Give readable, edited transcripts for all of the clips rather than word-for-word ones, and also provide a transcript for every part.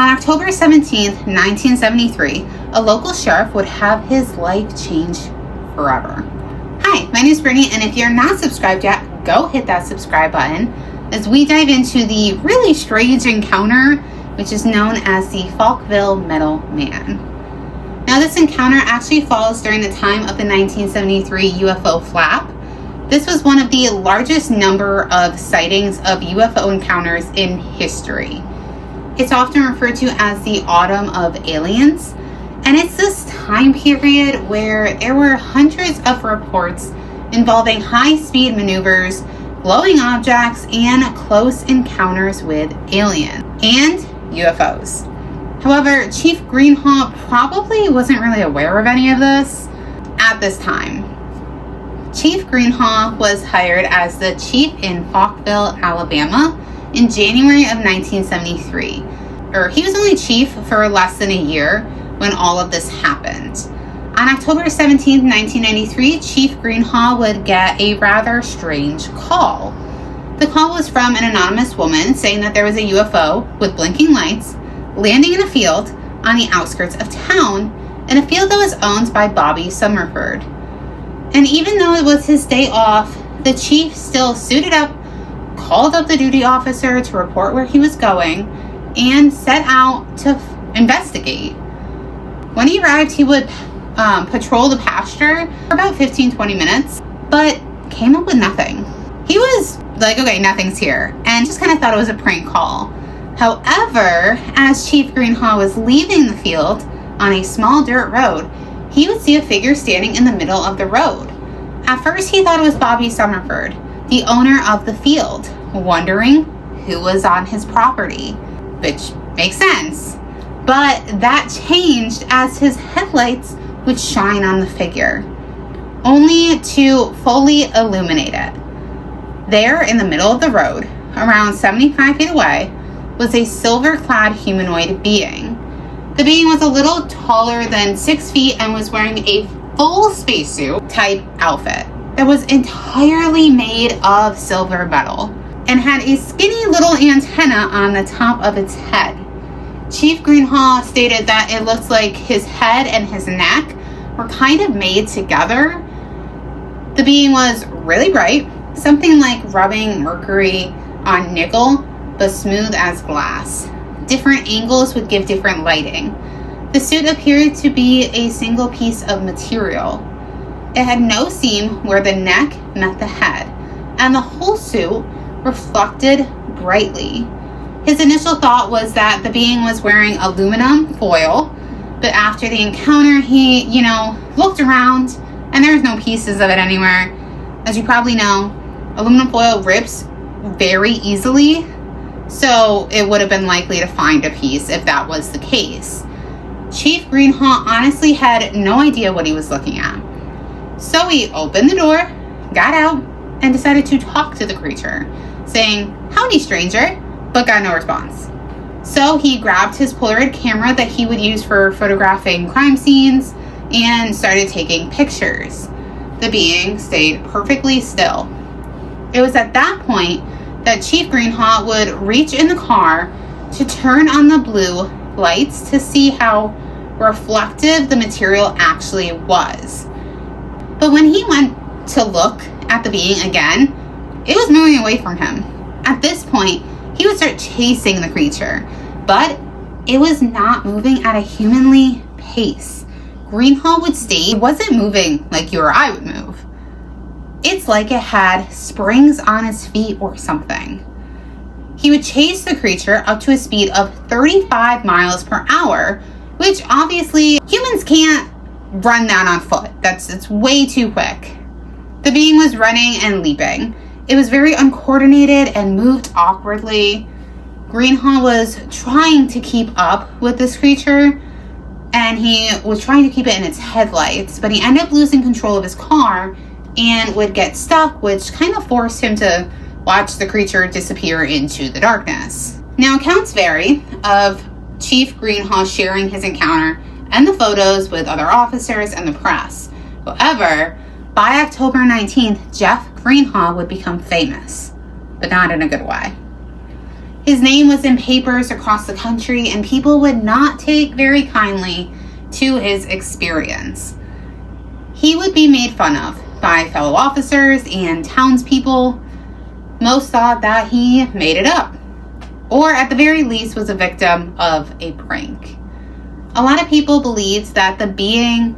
On October 17th, 1973, a local sheriff would have his life changed forever. Hi, my name is Brittany, and if you're not subscribed yet, go hit that subscribe button as we dive into the really strange encounter, which is known as the Falkville Metal Man. Now, this encounter actually falls during the time of the 1973 UFO flap. This was one of the largest number of sightings of UFO encounters in history. It's often referred to as the Autumn of Aliens, and it's this time period where there were hundreds of reports involving high-speed maneuvers, glowing objects, and close encounters with aliens and UFOs. However, Chief Greenhaw probably wasn't really aware of any of this at this time. Chief Greenhaw was hired as the chief in Falkville, Alabama in January of 1973. He was only chief for less than a year when all of this happened. On October 17, 1993, Chief Greenhaw would get a rather strange call. The call was from an anonymous woman saying that there was a UFO with blinking lights landing in a field on the outskirts of town, in a field that was owned by Bobby Summerford. And even though it was his day off, the chief still suited up, called up the duty officer to report where he was going, and set out to investigate. When he arrived, he would patrol the pasture for about 15-20 minutes, but came up with nothing. He was like, okay, nothing's here, and just kind of thought it was a prank call. However, as Chief Greenhaw was leaving the field on a small dirt road, he would see a figure standing in the middle of the road. At first, he thought it was Bobby Summerford, the owner of the field, wondering who was on his property, which makes sense. But that changed as his headlights would shine on the figure, only to fully illuminate it. There, in the middle of the road, around 75 feet away, was a silver-clad humanoid being. The being was a little taller than 6 feet and was wearing a full spacesuit type outfit that was entirely made of silver metal and had a skinny little antenna on the top of its head. Chief Greenhaw stated that it looked like his head and his neck were kind of made together. The being was really bright, something like rubbing mercury on nickel, but smooth as glass. Different angles would give different lighting. The suit appeared to be a single piece of material. It had no seam where the neck met the head, and the whole suit reflected brightly. His initial thought was that the being was wearing aluminum foil, but after the encounter, he, looked around, and there was no pieces of it anywhere. As you probably know, aluminum foil rips very easily, so it would have been likely to find a piece if that was the case. Chief Greenhaw honestly had no idea what he was looking at. So he opened the door, got out, and decided to talk to the creature, saying, "Howdy, stranger," but got no response. So he grabbed his Polaroid camera that he would use for photographing crime scenes and started taking pictures. The being stayed perfectly still. It was at that point that Chief Greenhaw would reach in the car to turn on the blue lights to see how reflective the material actually was. But when he went to look at the being again, it was moving away from him. At this point, he would start chasing the creature, but it was not moving at a humanly pace. Greenhaw would state it wasn't moving like you or I would move. It's like it had springs on its feet or something. He would chase the creature up to a speed of 35 miles per hour, which obviously humans can't run that on foot. It's way too quick. The being was running and leaping. It was very uncoordinated and moved awkwardly. Greenhaw was trying to keep up with this creature, and he was trying to keep it in its headlights, but he ended up losing control of his car and would get stuck, which kind of forced him to watch the creature disappear into the darkness. Now, accounts vary of Chief Greenhaw sharing his encounter and the photos with other officers and the press. However, by October 19th, Jeff Greenhaw would become famous, but not in a good way. His name was in papers across the country, and people would not take very kindly to his experience. He would be made fun of by fellow officers and townspeople. Most thought that he made it up, or at the very least was a victim of a prank. A lot of people believed that the being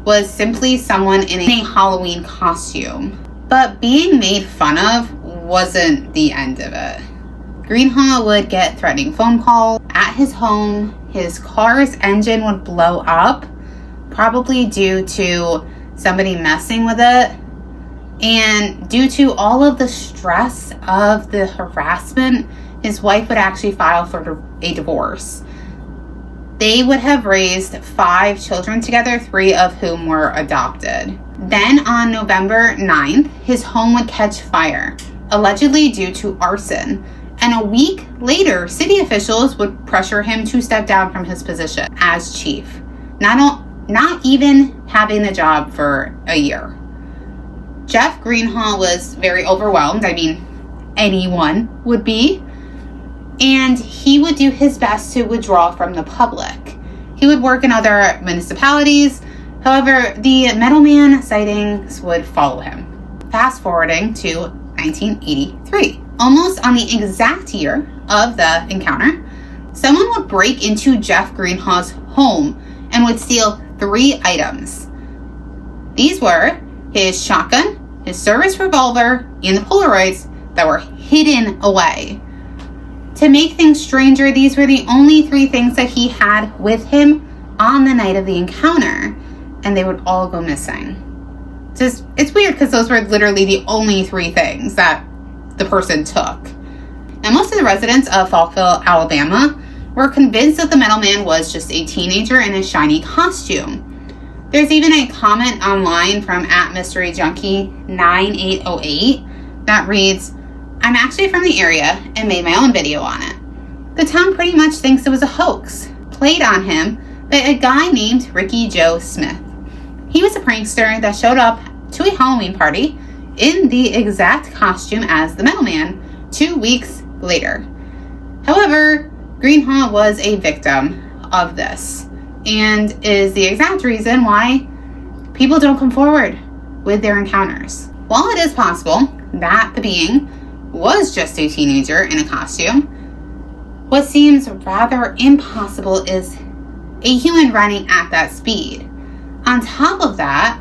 was simply someone in a Halloween costume, but being made fun of wasn't the end of it. Greenhaw would get threatening phone calls at his home. His car's engine would blow up, probably due to somebody messing with it. And due to all of the stress of the harassment, his wife would actually file for a divorce. They would have raised 5 children together, 3 of whom were adopted. Then on November 9th, his home would catch fire, allegedly due to arson. And a week later, city officials would pressure him to step down from his position as chief, not even having the job for a year. Jeff Greenhaw was very overwhelmed. I mean, anyone would be. And he would do his best to withdraw from the public. He would work in other municipalities. However, the Meadowman sightings would follow him. Fast forwarding to 1983. Almost on the exact year of the encounter, someone would break into Jeff Greenhaw's home and would steal 3 items. These were his shotgun, his service revolver, and the Polaroids that were hidden away. To make things stranger, these were the only 3 things that he had with him on the night of the encounter, and they would all go missing. It's weird because those were literally the only 3 things that the person took. Now, most of the residents of Falkville, Alabama, were convinced that the Meadowman was just a teenager in a shiny costume. There's even a comment online from @MysteryJunkie9808 that reads, "I'm actually from the area and made my own video on it. The town pretty much thinks it was a hoax played on him by a guy named Ricky Joe Smith. He was a prankster that showed up to a Halloween party in the exact costume as the Meadowman 2 weeks later." However, Greenhaw was a victim of this and is the exact reason why people don't come forward with their encounters. While it is possible that the being was just a teenager in a costume, what seems rather impossible is a human running at that speed. On top of that,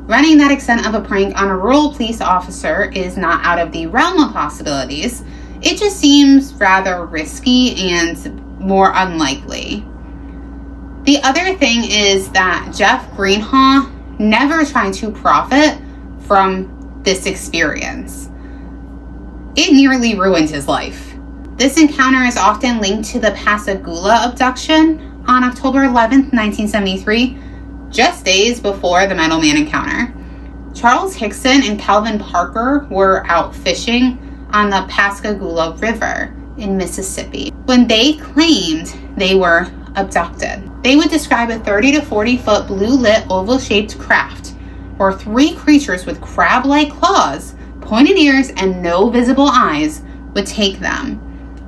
running that extent of a prank on a rural police officer is not out of the realm of possibilities. It just seems rather risky and more unlikely. The other thing is that Jeff Greenhaw never tried to profit from this experience. It nearly ruined his life. This encounter is often linked to the Pascagoula abduction on October 11th, 1973, just days before the Meadowman encounter. Charles Hickson and Calvin Parker were out fishing on the Pascagoula River in Mississippi when they claimed they were abducted. They would describe a 30 to 40 foot blue lit oval shaped craft where 3 creatures with crab-like claws, pointed ears, and no visible eyes would take them,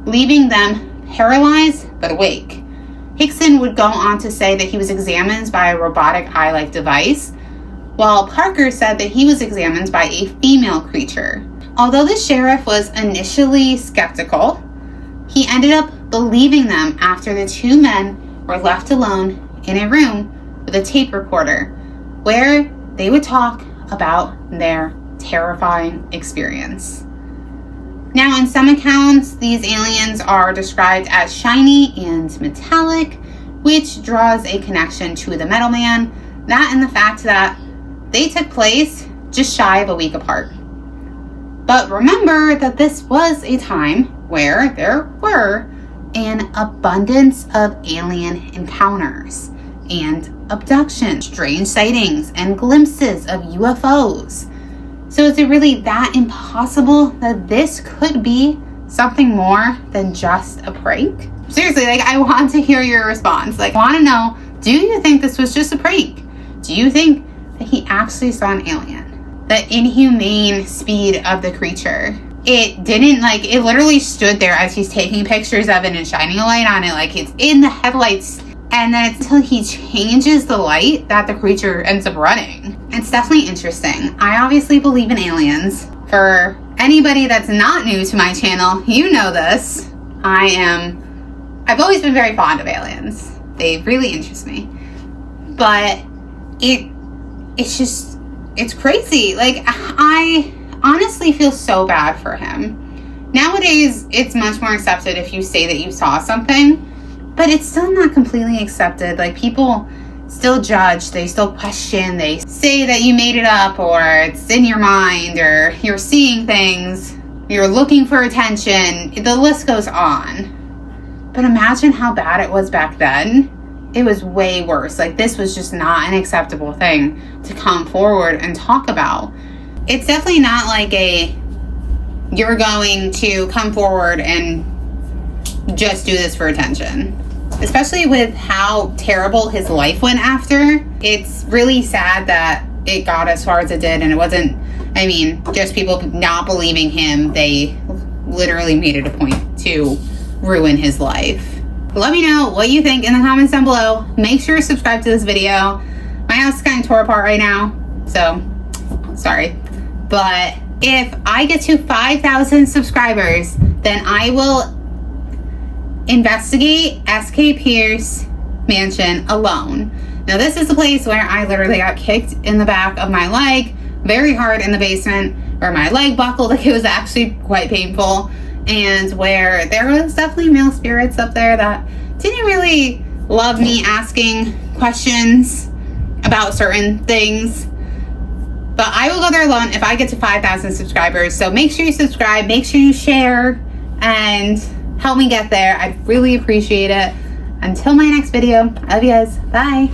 leaving them paralyzed but awake. Hickson would go on to say that he was examined by a robotic eye-like device, while Parker said that he was examined by a female creature. Although the sheriff was initially skeptical, he ended up believing them after the 2 men were left alone in a room with a tape recorder where they would talk about their terrifying experience. Now, in some accounts, these aliens are described as shiny and metallic, which draws a connection to the Meadowman, that and the fact that they took place just shy of a week apart. But remember that this was a time where there were an abundance of alien encounters and abductions, strange sightings, and glimpses of UFOs. So is it really that impossible that this could be something more than just a prank? Seriously, I want to hear your response. I want to know, do you think this was just a prank? Do you think that he actually saw an alien? The inhumane speed of the creature. it didn't, like, it literally stood there as he's taking pictures of it and shining a light on it, like it's in the headlights. And then it's until he changes the light that the creature ends up running. It's definitely interesting. I obviously believe in aliens. For anybody that's not new to my channel, you know this. I've always been very fond of aliens. They really interest me. But it's crazy. Like, I honestly feel so bad for him. Nowadays, it's much more accepted if you say that you saw something, but it's still not completely accepted. Like, people still judge, they still question, they say that you made it up, or it's in your mind, or you're seeing things, you're looking for attention. The list goes on. But imagine how bad it was back then. It was way worse. Like, this was just not an acceptable thing to come forward and talk about. It's definitely not like you're going to come forward and just do this for attention. Especially with how terrible his life went after. It's really sad that it got as far as it did, and it wasn't, I mean, just people not believing him. They literally made it a point to ruin his life. Let me know what you think in the comments down below. Make sure to subscribe to this video. My house is kind of tore apart right now, so sorry. But if I get to 5,000 subscribers, then I will investigate S.K. Pierce mansion alone. Now, this is the place where I literally got kicked in the back of my leg very hard in the basement, where my leg buckled. Like, it was actually quite painful, and where there was definitely male spirits up there that didn't really love me asking questions about certain things. But I will go there alone if I get to 5,000 subscribers. So make sure you subscribe, make sure you share, and help me get there. I'd really appreciate it. Until my next video, I love you guys. Bye.